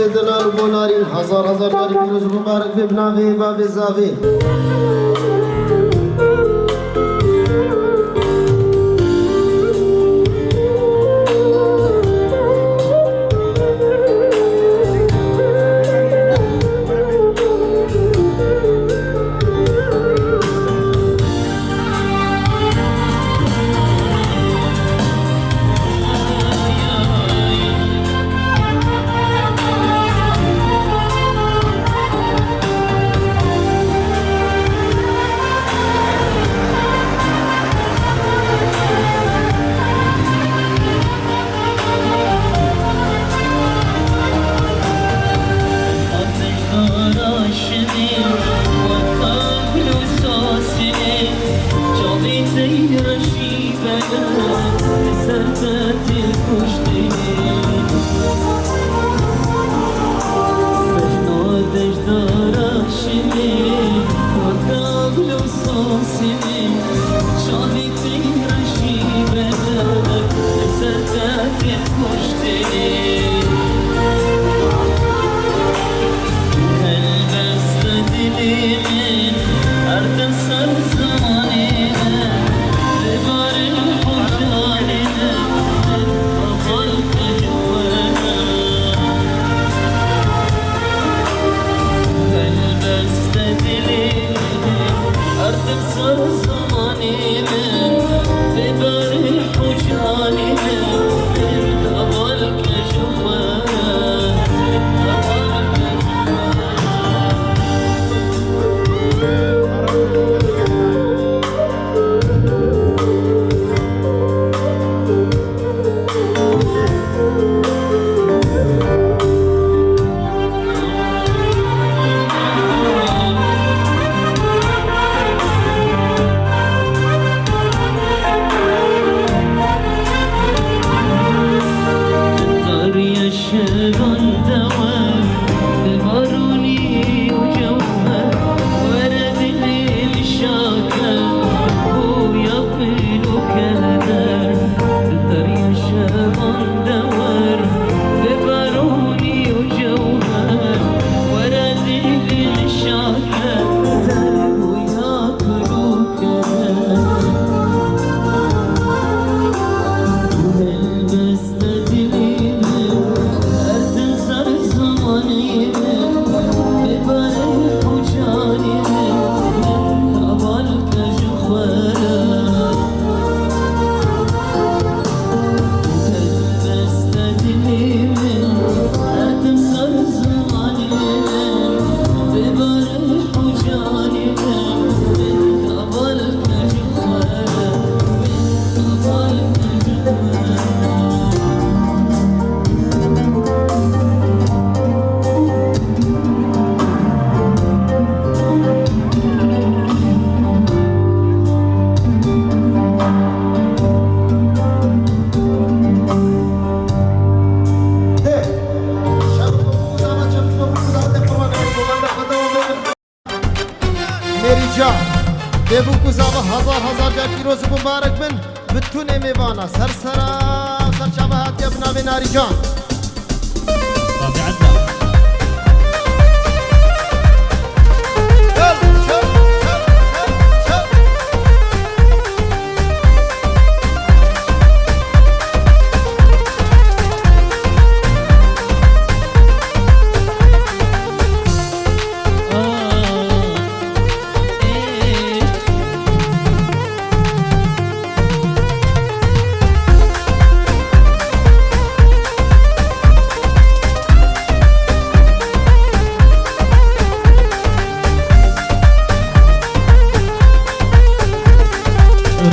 دلال و بولارین هزار هزار باری پیروز و مبارک به بناوی باب زاوی ببوكو زابا هزار جا پیروز مبارک بن بتونه میوانا سرسرا سرچابه هاتي بناوی ناری جان بابي عدنا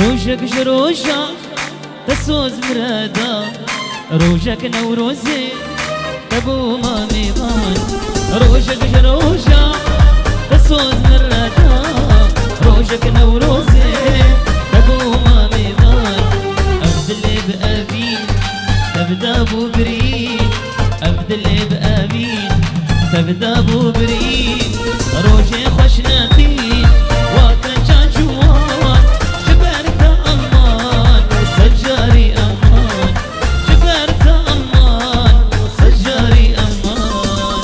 روجك جروجا تسوز مرادا روجك نوروزي تبو ما ميمان روجك جروجا تسوز مرادا روجك نوروزي تبو ما ميمان أبدلي بأبين تبدا بو برين أبدلي بأبين تبدا بو برين روجي خوشناتين واترجان جوان سجاري أمان جبرت أمان سجاري أمان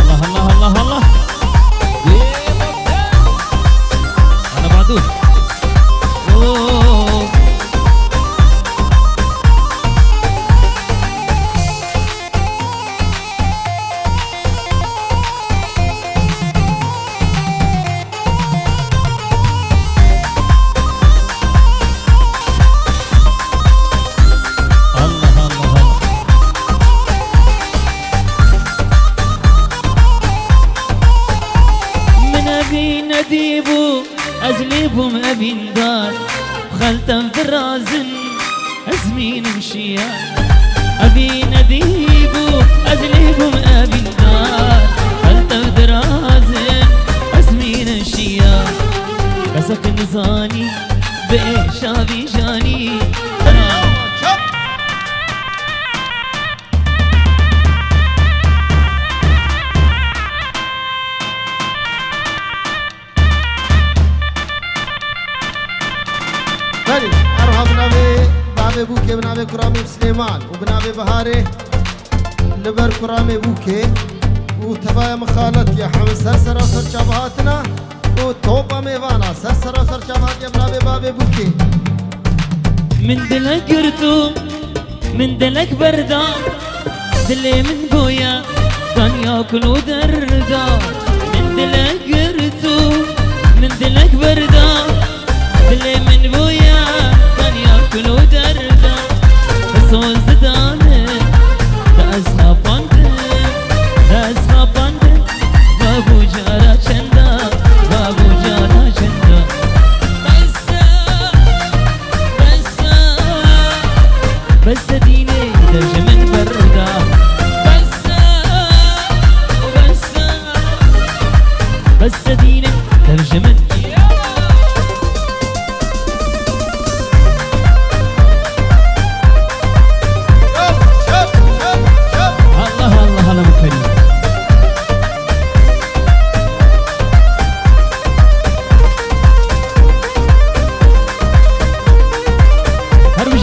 الله الله الله الله أنا بعدود نديبو أزليبهم أبين دار خلتم في الرازن أزمين مشيان أبي نديبو أزليبهم أبين دار خلتم في الرازن أزمين مشيان كسك نزاني بإيش أبي جاني أروح بنابي بابي بوكي بنابي كرامي بسليمان وبنابي بهاري لبر كرامي بوكي وتبايا مخالط يا حمد سرسرة سرچابهاتنا وتوبا ميوانا سرسرة سرچابهات يا بنابي بابي بوكي من دلك قرتو من دلك بردا دلي من بويا كان ياكل ودردا من دلك قرتو من دلك بردا دلي من بويا كان ياكل ودردا صوز دانه تأزها بانده تأزها بانده بابو جارا چندا بابو جارا چندا بس ديني درج من بردا بس ديني درج من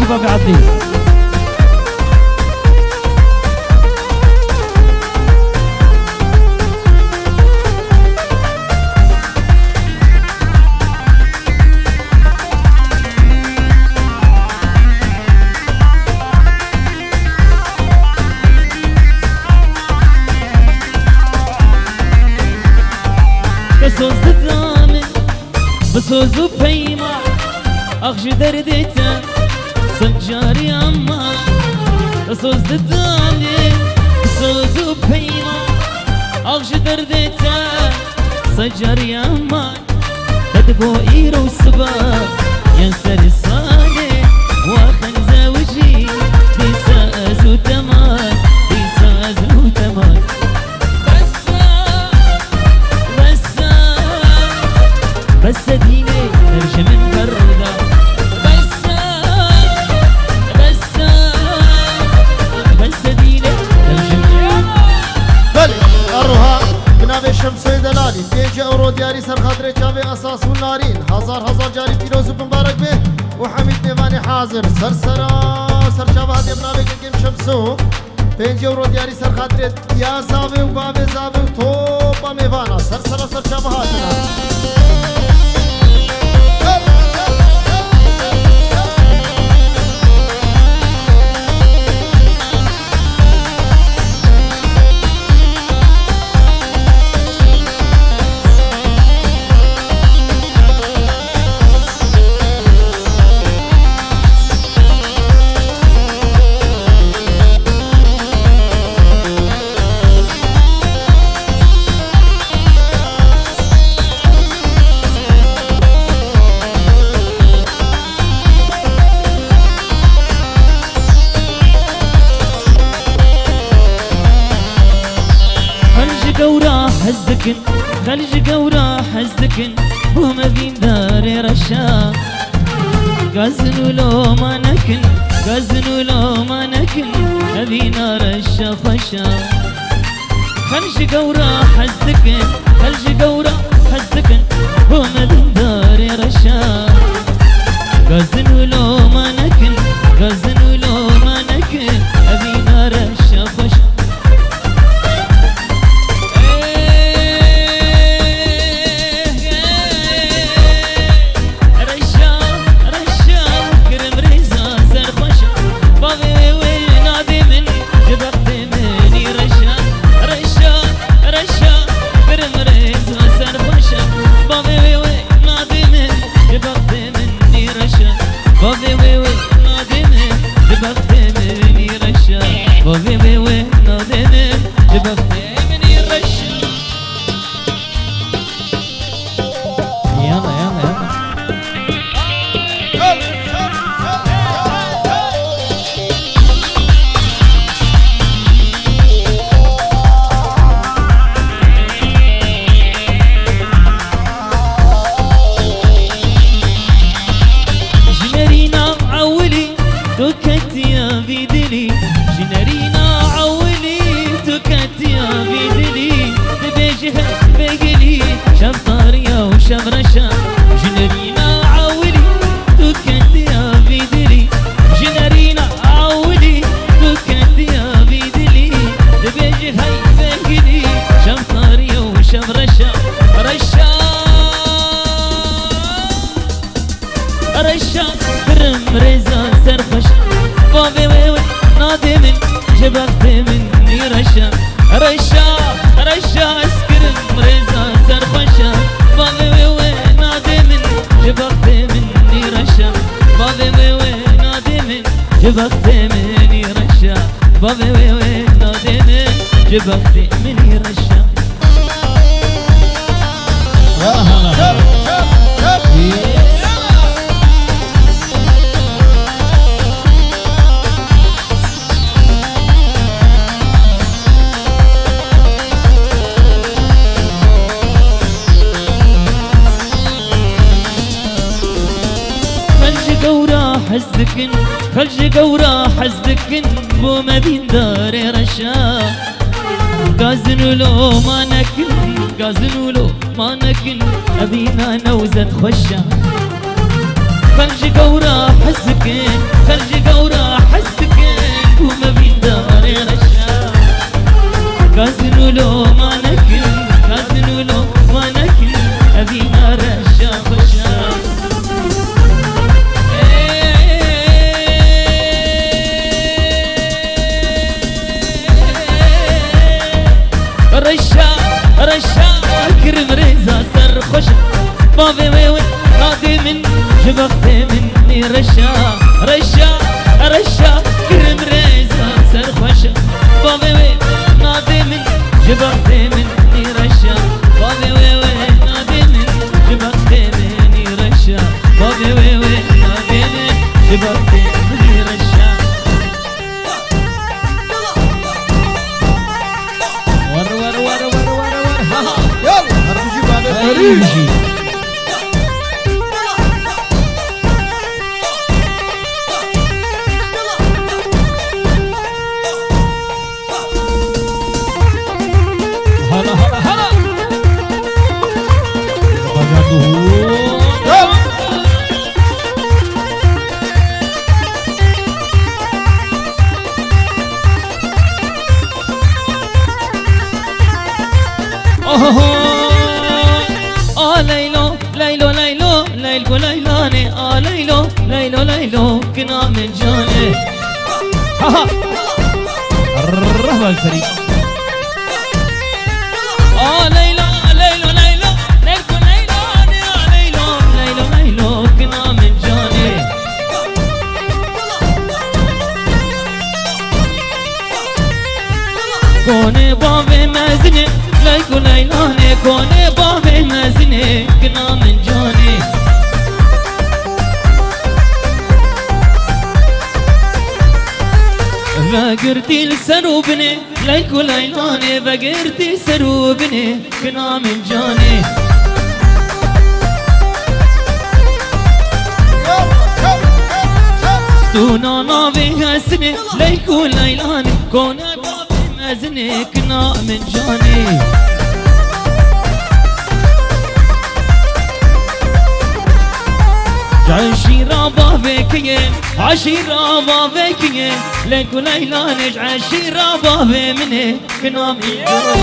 بابي عطي بسوز دامن بسوز وبيما أخش درديتا سجاري أما بسوز دامن بسوز وبيما أخش درديتا سجاري أما تدبو إيرو السباب ينسى لساني واخن زوجي بيساز وتمان بيساز وتمان بس ديني درج من بردا بس ديني درج من بلي أروها €5 دیاری سر خاطر چاوی اساس و نارین هزار جاری پیروز و مبارک به و حمید میوانی حاضر سر چاوه هدیم ناوی گرگیم شمسو €5 دیاری سر خاطر یا زاوی و بابی زاوی و توپا میوانا سر چاوه هاتنا خلج قورا حزدكن وما بين داري رشا غازن ولو ما نكن غازن ولو ما نكن أبينا رشا خشا خلج قورا حزدكن خلج قورا حزدكن وما بين داري رشا غازن ولو ما نكن غازن ولو ما نكن أبينا رشا خشا جبقت مني رشا بابي وين نادمن جبقت مني رشا حزدكن خلج قورا حزدكن بو ما بين داري رشا غازن ولو ما نكن غازن ولو ما نكن أبينا نوزة خشا خلج قورا حزدكن خلج قورا حزدكن بو ما بين داري رشا غازن ولو ما نكن غازن ولو ما نكن أبينا رشا خشا رشا كرم ريزا سر خوش بابي وي نادي من جبقت مني رشا كرم ريزا سر خوش بابي وي نادي من جبقت مني رشا بابي وي نادي من جبقت مني رشا بابي وي نادي من جبقت مني رشا ريجي هلا ليلو ليلو ليلو ليلو ليلاني ليلو ليلو ليلو كنا من جاني الرهبة الفريق ليلو ليلو ليلو ليلو ليلاني ليلو ليلو ليلو كنا من جاني كوني بابي مزني ليلو ليلاني كوني بابي مزني كنا من جاني فقرتي لسروبني ليلو ليلاني فقرتي سروبني كنا من جاني ستونا نافي هسني ليلو ليلاني كوني بابي مزني كنا من جاني عشيرة بابكية عشيرة بابكية ليلو ليلاني عشيرة بابي مني كنا من جاني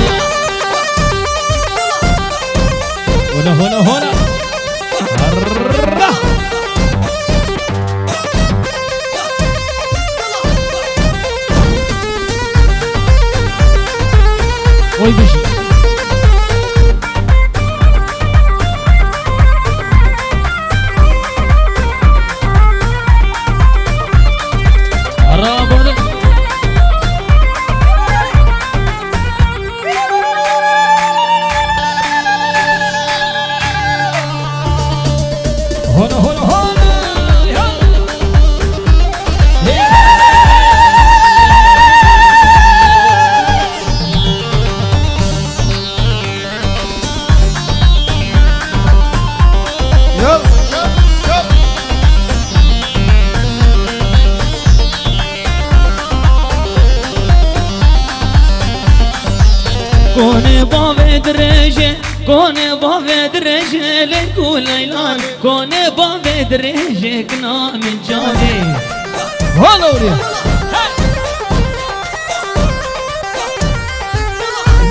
هنا هنا هنا وي بشي كوني بابي درجة كوني بابي درجة ليلو ليلان كوني بابي درجة كنا من جاني هالوري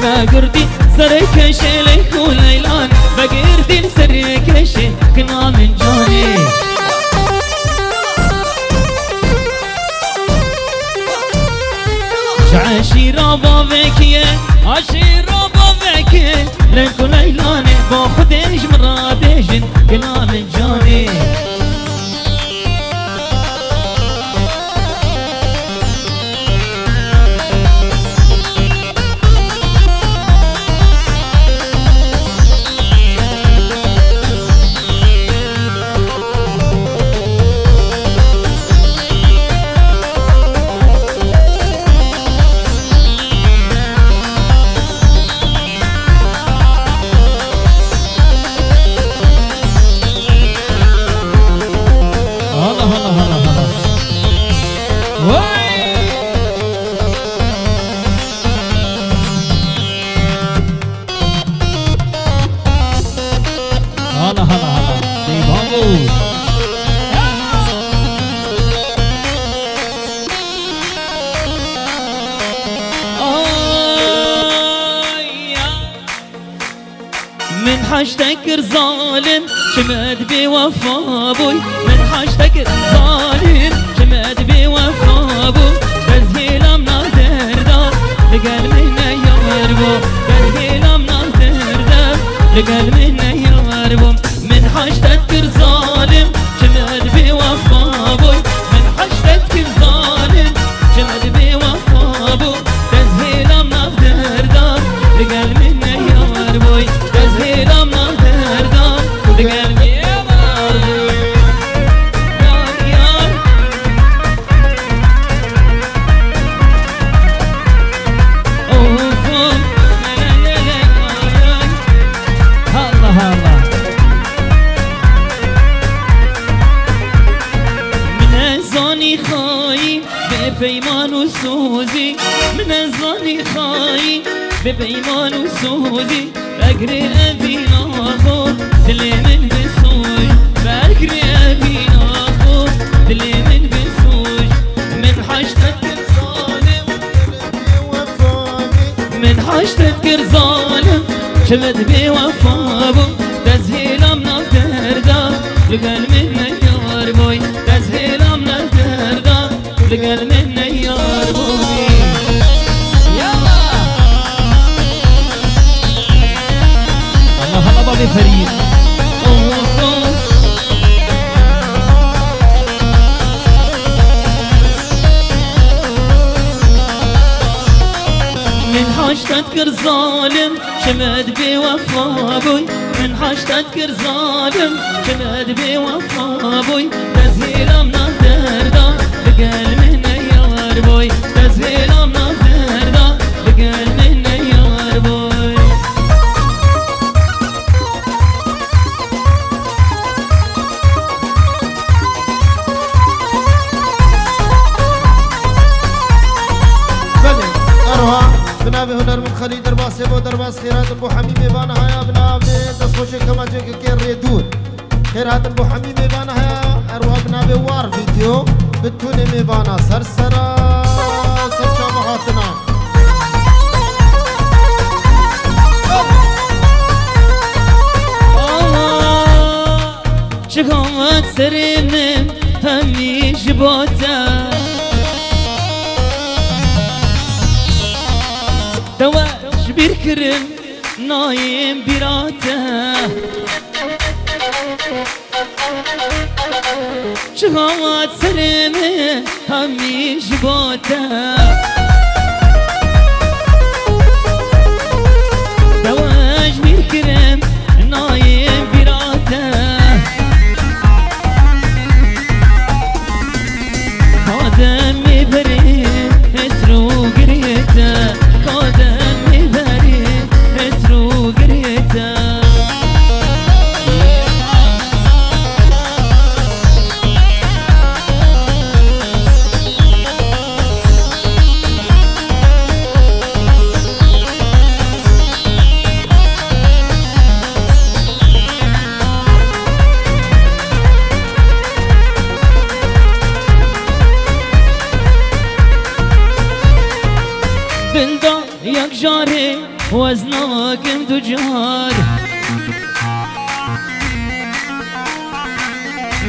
فقردي سركشة ليلو ليلان فقردي سركشة كنا من جاني عشيرة بابكية عشيرة بابكية ليلو ليلاني باخدش مرادش كنا من جاني هلا هلا هلا دي بابو من حشتك ظالم شمد بوفا بوي من حشتك ظالم شمد بوفا بوي تزهيل مناظر دار لقل منا يربو تزهيل مناظر دار لقل منا يربو من حشتك ظالم شمد بوفا بوي من حشتك ظالم شمد بوفا بوي تزهيل مناظر دار لقل منا يربو تزهيل مناظر دار لقل منا ببيمان وسوزي من الظن خاي ببيمان وسوزي بقري أبي ناخذ دلي من بسوي بقري أبي ناخذ دلي من بسوي من حشتك ظالم من حشتك ظالم شمد بي وفابو تزهيلم نفتردا لقل من نيار بوي تزهيلم نفتردا لقل من نيار بوي يلا الله الله بابي فريد حاج تذكر ظالم شمد بي وفا بوي من حاج تذكر ظالم شمد بي وفا بوي تزهيلم نفتردا لقل من نيار بوي تزهيلم نفتردا لقل من نيار بوي بنابه هنر من خلی درباس بو درباس خیرات بو حمیم بان هایا بنابه دست خوش کما جنگ که ریدون خیرات بو حمیم بان هایا اروها بنابه وار ویدیو بتونه میبانا سرسرا سرچا بهاتنا چگامت سرمم همیش باتا دواش بيركرم نايم براته شغات سلمه هميش باته دواش بيركرم نايم براته قادم مبري اسرو قريته قادم مبري اسرو قريته دلدا یک جاره وزناکم دو جار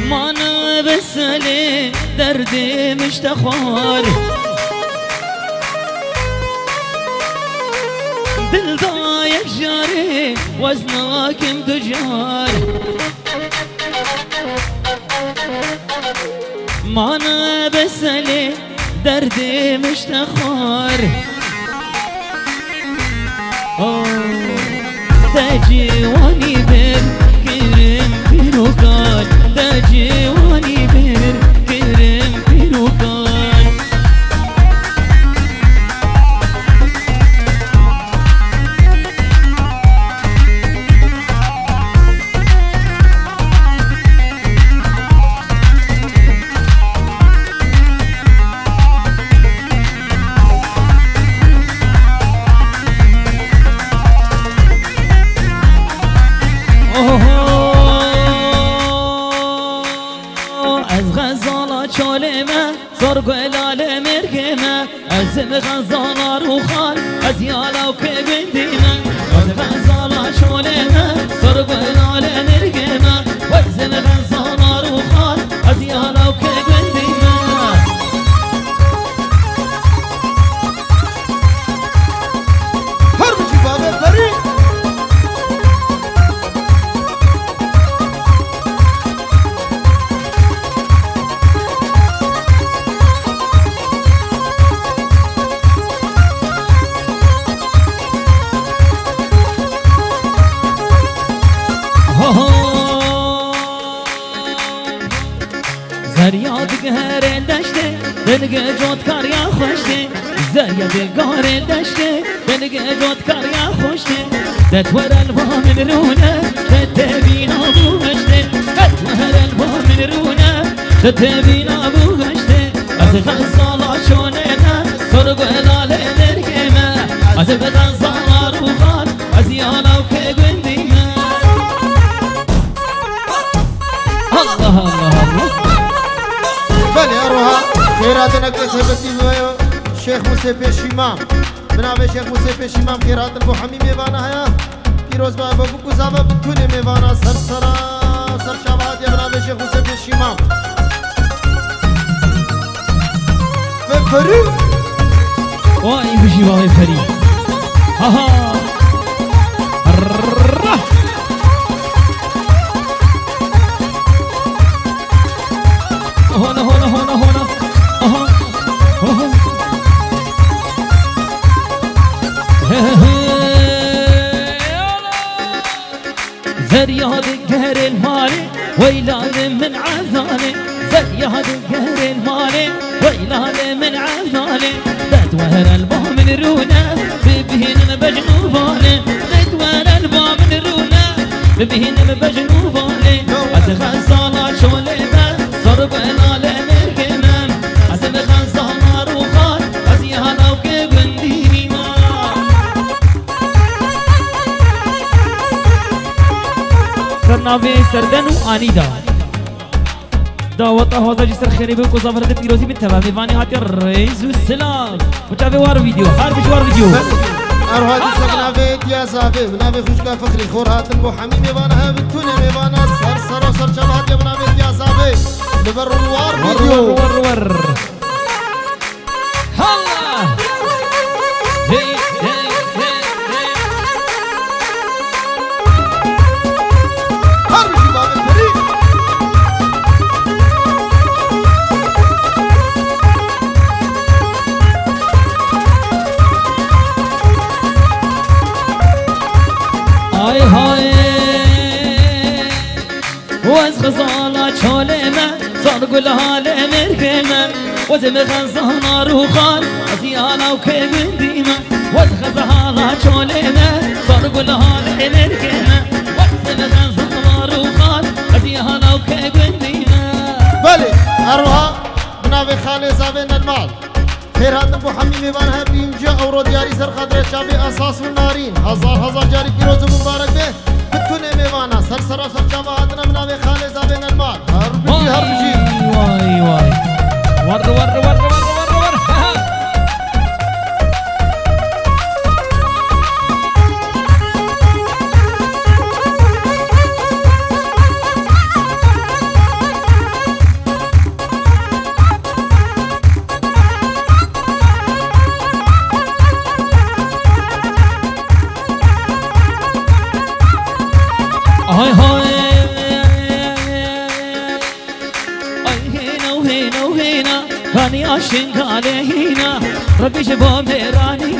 مانا بسله درد مشتخوار دلدا یک جاره وزناکم دو جار مانا بسله درد مشتخوار تجواني بر كرم بروكان تجواني بر كرم بروكان زرق الال مرقمه از غزالا روخان از یالا و که بندیمه از غزالا شولمه زرق الال مرقمه و از غزالا روخان از یالا و که بندیمه هر بچی بابه فرید زریاد گهر دشته دنگ جود کاریا خوشته زریاد گهر دشته دنگ جود کاریا خوشته دتور الوا من رونه تتبین ابو گشته دتور الوا من رونه تتبین ابو گشته از غزالا شونه نه سرگ الال درگمه از غزالا روخان از یالا و که گندیمه الله الله الله بله اروها خیرات نکته سبتی شیخ موسی پیشیمام بنابه شیخ موسی پیشیمام خیرات بو حمیم بانه هیا پیروز با بابو زاوا بتونه میوانا سرسرا سر شبات یا بنابه شیخ حسین پیشیمام و فری وای بشی وای فری ها ها هونا هونا هونا هونا اها زرياد القهر المالي ويلان من عذاني زرياد القهر المالي ويلان من عذاني بدور الباب من رونا ببهن بجنوباني بدور الباب من رونا ببهن بجنوباني عزم صلاة شوليبه صرب انا لمركمم عزم خنصانا روخان عزيها وكيف نديني ما سرناوی سردن و آنیدا دعوت هوزا جسر خیری به کوزافرت پیروزی به تمام وانی هاتی رئیس و سلام متابع وار ویدیو هر بیش وار ویدیو اروح سکناوی دیا زاوی بنابه خوشگاه فخری خور هاتن بو حمی میوانه هم بتونه میوانه سر سر و سر شبهات یا بنابه دیا زاوی لبر وار ویدیو ور هلا هی هر بشی باب فری های های وز خزانا چالمه صار قول حال مركمه وزم خزانا روخان ازيانا وكيف ديما وز خزانا چالمه صار قول حال مركمه وزم خزانا روخان ازيانا وكيف ديما بله اروح بنابه خاله زاوی ننمال خیر هاتن بو حمی میوانه هم اینجا اورو دیاری سر خدر شابی اساس و نارین هزار جاری پیروز مبارک به بتونه میوانه سر سر و سر شبهاتنا بنابه خاله زاوی ننمال هر بشی واي واي ور هاي هاي هنا وهنا وهنا كاني عشق على هنا ربي شباب راني